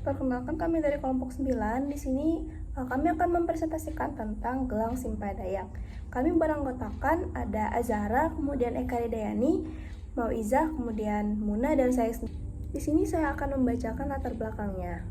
Perkenalkan, kami dari kelompok 9. Di sini kami akan mempresentasikan tentang gelang Simpai Dayak. Kami beranggotakan ada Azahra, kemudian Eka Ridayani, Mauizah, kemudian Muna, dan saya sendiri. Di sini saya akan membacakan latar belakangnya.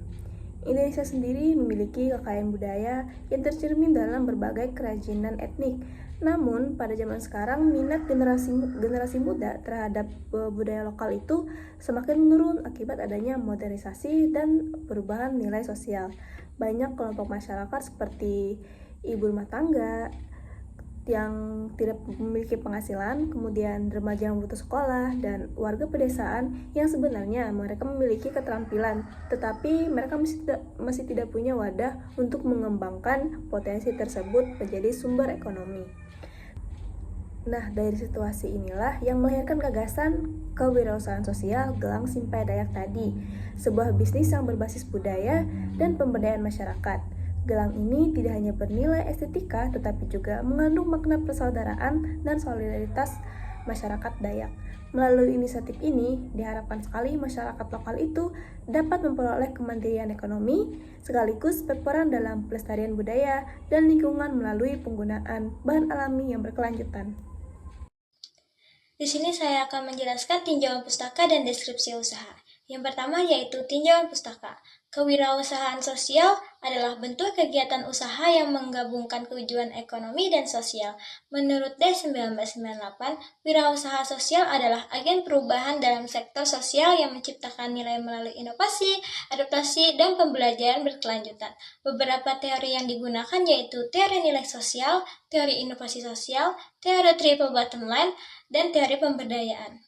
Indonesia sendiri memiliki kekayaan budaya yang tercermin dalam berbagai kerajinan etnik. Namun, pada zaman sekarang, minat generasi muda terhadap budaya lokal itu semakin menurun akibat adanya modernisasi dan perubahan nilai sosial. Banyak kelompok masyarakat seperti ibu rumah tangga yang tidak memiliki penghasilan, kemudian remaja yang putus sekolah, dan warga pedesaan yang sebenarnya mereka memiliki keterampilan, tetapi mereka masih tidak punya wadah untuk mengembangkan potensi tersebut menjadi sumber ekonomi. Nah, dari situasi inilah yang melahirkan gagasan kewirausahaan sosial Gelang Simpai Dayak tadi, sebuah bisnis yang berbasis budaya dan pemberdayaan masyarakat. Gelang ini tidak hanya bernilai estetika, tetapi juga mengandung makna persaudaraan dan solidaritas masyarakat Dayak. Melalui inisiatif ini, diharapkan sekali masyarakat lokal itu dapat memperoleh kemandirian ekonomi, sekaligus berperan dalam pelestarian budaya dan lingkungan melalui penggunaan bahan alami yang berkelanjutan. Di sini saya akan menjelaskan tinjauan pustaka dan deskripsi usaha. Yang pertama yaitu tinjauan pustaka. Kewirausahaan sosial adalah bentuk kegiatan usaha yang menggabungkan tujuan ekonomi dan sosial. Menurut D1998, wirausaha sosial adalah agen perubahan dalam sektor sosial yang menciptakan nilai melalui inovasi, adaptasi, dan pembelajaran berkelanjutan. Beberapa teori yang digunakan yaitu teori nilai sosial, teori inovasi sosial, teori triple bottom line, dan teori pemberdayaan.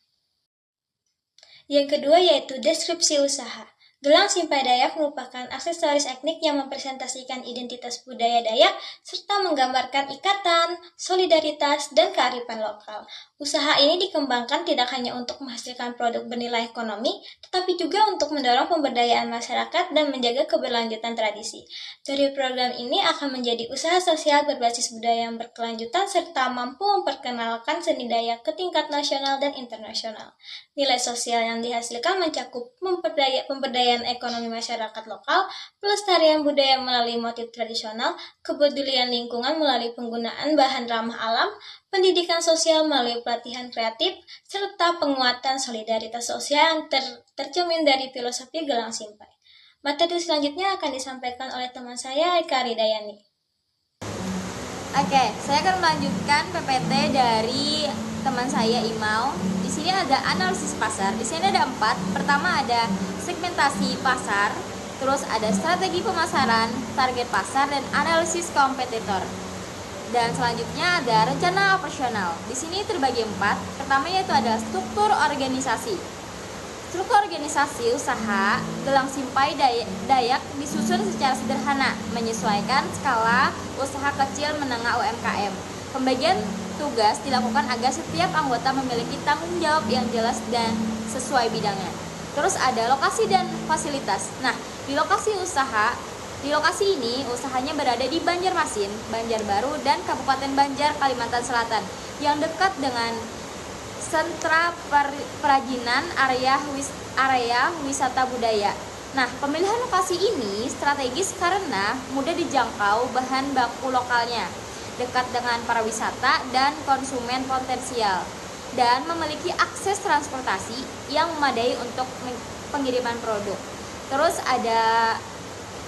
Yang kedua yaitu deskripsi usaha. Gelang Simpai Dayak merupakan aksesoris etnik yang mempresentasikan identitas budaya Dayak serta menggambarkan ikatan, solidaritas, dan kearifan lokal. Usaha ini dikembangkan tidak hanya untuk menghasilkan produk bernilai ekonomi, tetapi juga untuk mendorong pemberdayaan masyarakat dan menjaga keberlanjutan tradisi. Dari program ini akan menjadi usaha sosial berbasis budaya yang berkelanjutan serta mampu memperkenalkan seni Dayak ke tingkat nasional dan internasional. Nilai sosial yang dihasilkan mencakup pemberdayaan ekonomi masyarakat lokal, pelestarian budaya melalui motif tradisional, kepedulian lingkungan melalui penggunaan bahan ramah alam, pendidikan sosial melalui pelatihan kreatif, serta penguatan solidaritas sosial yang tercermin dari filosofi Gelang Simpai. Materi selanjutnya akan disampaikan oleh teman saya, Eka Ridayani. Oke, saya akan melanjutkan PPT dari teman saya Imau. Di sini ada analisis pasar. Di sini ada 4. Pertama ada segmentasi pasar, terus ada strategi pemasaran, target pasar, dan analisis kompetitor. Dan selanjutnya ada rencana operasional. Di sini terbagi 4. Pertama yaitu ada struktur organisasi. Struktur organisasi usaha Gelang Simpai Dayak disusun secara sederhana, menyesuaikan skala usaha kecil menengah UMKM. Pembagian tugas dilakukan agar setiap anggota memiliki tanggung jawab yang jelas dan sesuai bidangnya. Terus ada lokasi dan fasilitas. Nah, di lokasi ini usahanya berada di Banjarmasin, Banjarbaru, dan Kabupaten Banjar, Kalimantan Selatan, yang dekat dengan sentra perajinan area wisata budaya. Nah, pemilihan lokasi ini strategis karena mudah dijangkau bahan baku lokalnya, dekat dengan para wisata dan konsumen potensial, dan memiliki akses transportasi yang memadai untuk pengiriman produk. Terus ada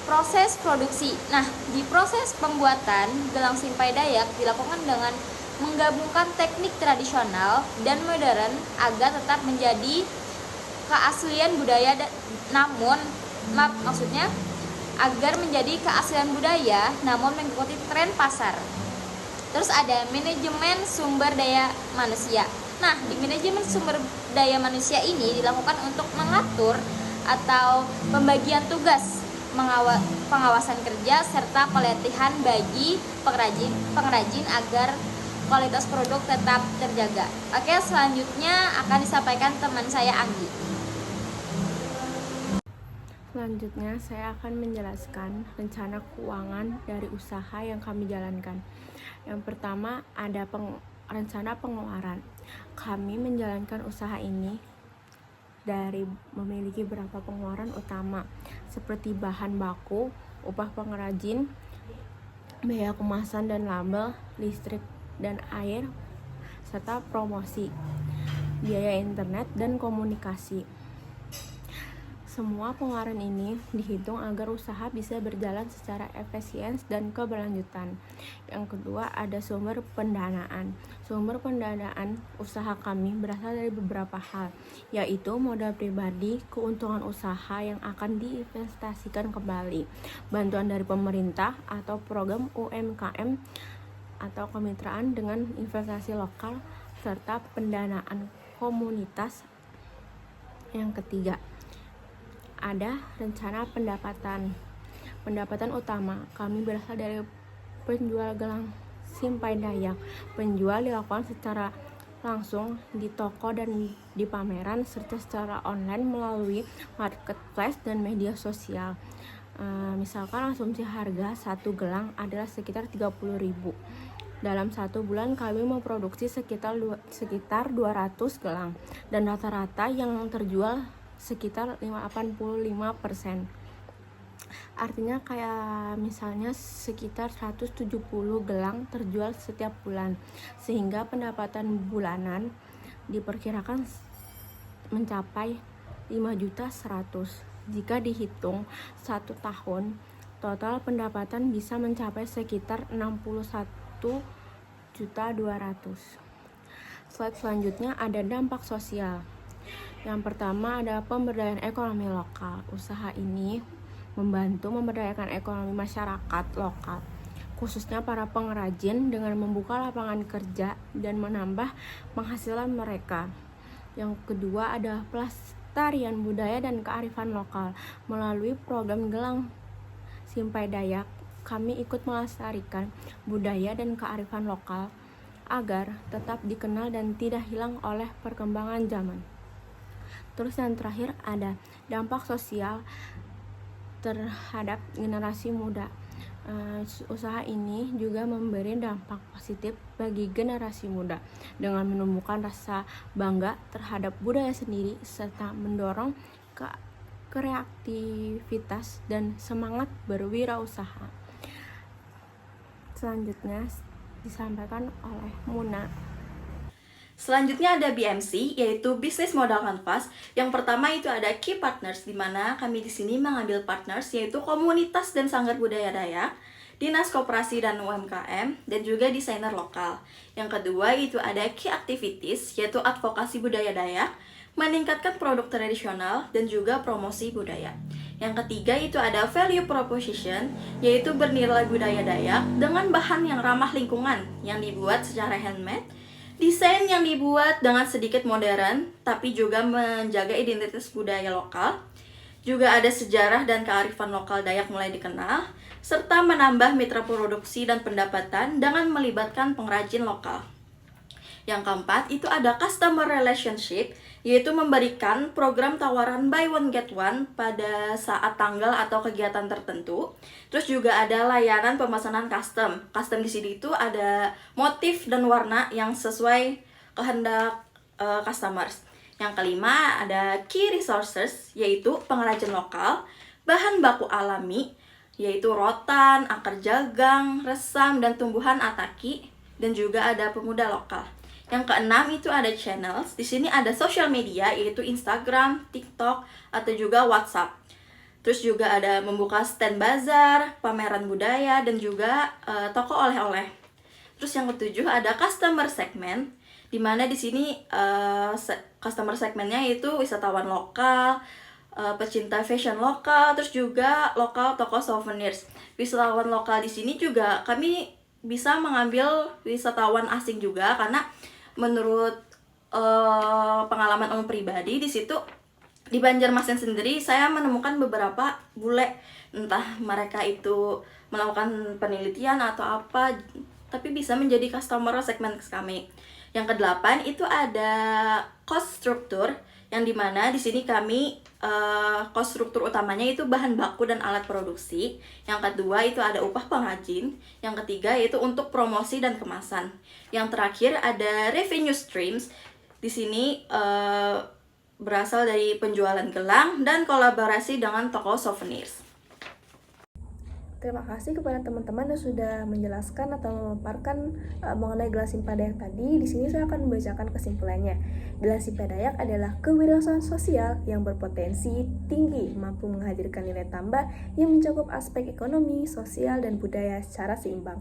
proses produksi. Nah, di proses pembuatan Gelang Simpai Dayak dilakukan dengan menggabungkan teknik tradisional dan modern agar tetap menjadi keaslian budaya agar menjadi keaslian budaya namun mengikuti tren pasar. Terus ada manajemen sumber daya manusia. Nah, di manajemen sumber daya manusia ini dilakukan untuk mengatur atau pembagian tugas, pengawasan kerja, serta pelatihan bagi pengrajin agar kualitas produk tetap terjaga. Oke, selanjutnya akan disampaikan teman saya Anggi. Selanjutnya, saya akan menjelaskan rencana keuangan dari usaha yang kami jalankan. Yang pertama, ada rencana pengeluaran. Kami menjalankan usaha ini dari memiliki beberapa pengeluaran utama. seperti bahan baku, upah pengrajin, biaya kemasan dan label, listrik dan air, serta promosi, biaya internet dan komunikasi. Semua pengeluaran ini dihitung agar usaha bisa berjalan secara efisien dan keberlanjutan. Yang kedua, ada sumber pendanaan. Sumber pendanaan usaha kami berasal dari beberapa hal, yaitu modal pribadi, keuntungan usaha yang akan diinvestasikan kembali, bantuan dari pemerintah atau program UMKM atau kemitraan dengan investasi lokal, serta pendanaan komunitas. Yang ketiga, ada rencana pendapatan. Pendapatan utama kami berasal dari penjual gelang Simpai Dayak. Penjual dilakukan secara langsung di toko dan di pameran, serta secara online melalui marketplace dan media sosial. Misalkan asumsi harga satu gelang adalah sekitar 30.000. Dalam satu bulan kami memproduksi sekitar 200 gelang, dan rata-rata yang terjual sekitar 85%. Artinya kayak misalnya sekitar 170 gelang terjual setiap bulan, sehingga pendapatan bulanan diperkirakan mencapai 5.100.000. Jika dihitung 1 tahun, total pendapatan bisa mencapai sekitar 61.200.000. Slide selanjutnya ada dampak sosial. Yang pertama ada pemberdayaan ekonomi lokal. Usaha ini membantu memberdayakan ekonomi masyarakat lokal, khususnya para pengrajin, dengan membuka lapangan kerja dan menambah penghasilan mereka. Yang kedua ada pelestarian budaya dan kearifan lokal. Melalui program Gelang Simpai Dayak, kami ikut melestarikan budaya dan kearifan lokal agar tetap dikenal dan tidak hilang oleh perkembangan zaman. Terus yang terakhir ada dampak sosial terhadap generasi muda. Usaha ini juga memberi dampak positif bagi generasi muda dengan menumbuhkan rasa bangga terhadap budaya sendiri, serta mendorong kreativitas dan semangat berwirausaha. Selanjutnya disampaikan oleh Muna. Selanjutnya ada BMC, yaitu Business Model Canvas. Yang pertama itu ada Key Partners, di mana kami di sini mengambil partners, yaitu komunitas dan sanggar budaya Dayak, dinas koperasi dan UMKM, dan juga desainer lokal. Yang kedua itu ada Key Activities, yaitu advokasi budaya Dayak, meningkatkan produk tradisional, dan juga promosi budaya. Yang ketiga itu ada Value Proposition, yaitu bernilai budaya Dayak dengan bahan yang ramah lingkungan, yang dibuat secara handmade, desain yang dibuat dengan sedikit modern, tapi juga menjaga identitas budaya lokal. Juga ada sejarah dan kearifan lokal Dayak mulai dikenal, serta menambah mitra produksi dan pendapatan dengan melibatkan pengrajin lokal. Yang keempat, itu ada Customer Relationship, yaitu memberikan program tawaran buy one get one pada saat tanggal atau kegiatan tertentu. Terus juga ada layanan pemesanan custom. Custom di sini itu ada motif dan warna yang sesuai kehendak customers. Yang kelima ada Key Resources, yaitu pengrajin lokal, bahan baku alami, yaitu rotan, akar jagang, resam, dan tumbuhan ataki, dan juga ada pemuda lokal. Yang keenam itu ada channels. Di sini ada social media, yaitu Instagram, TikTok, atau juga WhatsApp. Terus juga ada membuka stand bazar, pameran budaya, dan juga toko oleh-oleh. Terus yang ketujuh ada customer segment, di mana di sini customer segmentnya itu wisatawan lokal, pecinta fashion lokal, terus juga lokal toko souvenirs. Wisatawan lokal di sini juga kami bisa mengambil wisatawan asing juga, karena menurut pengalaman om pribadi di situ di Banjarmasin sendiri saya menemukan beberapa bule, entah mereka itu melakukan penelitian atau apa, tapi bisa menjadi customer segment kami. Yang kedelapan itu ada cost structure, yang dimana di sini kami cost struktur utamanya itu bahan baku dan alat produksi. Yang kedua itu ada upah pengrajin. Yang ketiga yaitu untuk promosi dan kemasan. Yang terakhir ada revenue streams. Di sini berasal dari penjualan gelang dan kolaborasi dengan toko souvenirs. Terima kasih kepada teman-teman yang sudah menjelaskan atau memaparkan mengenai gelang Simpah Dayak tadi. Di sini saya akan membacakan kesimpulannya. Gelang Simpah Dayak adalah kewirausahaan sosial yang berpotensi tinggi, mampu menghadirkan nilai tambah yang mencakup aspek ekonomi, sosial, dan budaya secara seimbang.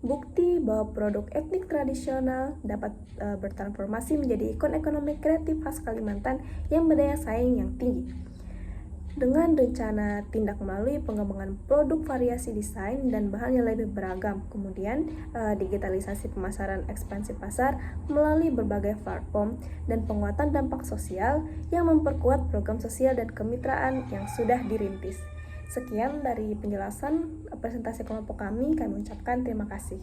Bukti bahwa produk etnik tradisional dapat bertransformasi menjadi ikon ekonomi kreatif khas Kalimantan yang berdaya saing yang tinggi. Dengan rencana tindak melalui pengembangan produk variasi desain dan bahan yang lebih beragam, kemudian digitalisasi pemasaran ekspansi pasar melalui berbagai platform dan penguatan dampak sosial yang memperkuat program sosial dan kemitraan yang sudah dirintis. Sekian dari penjelasan presentasi kelompok kami ucapkan terima kasih.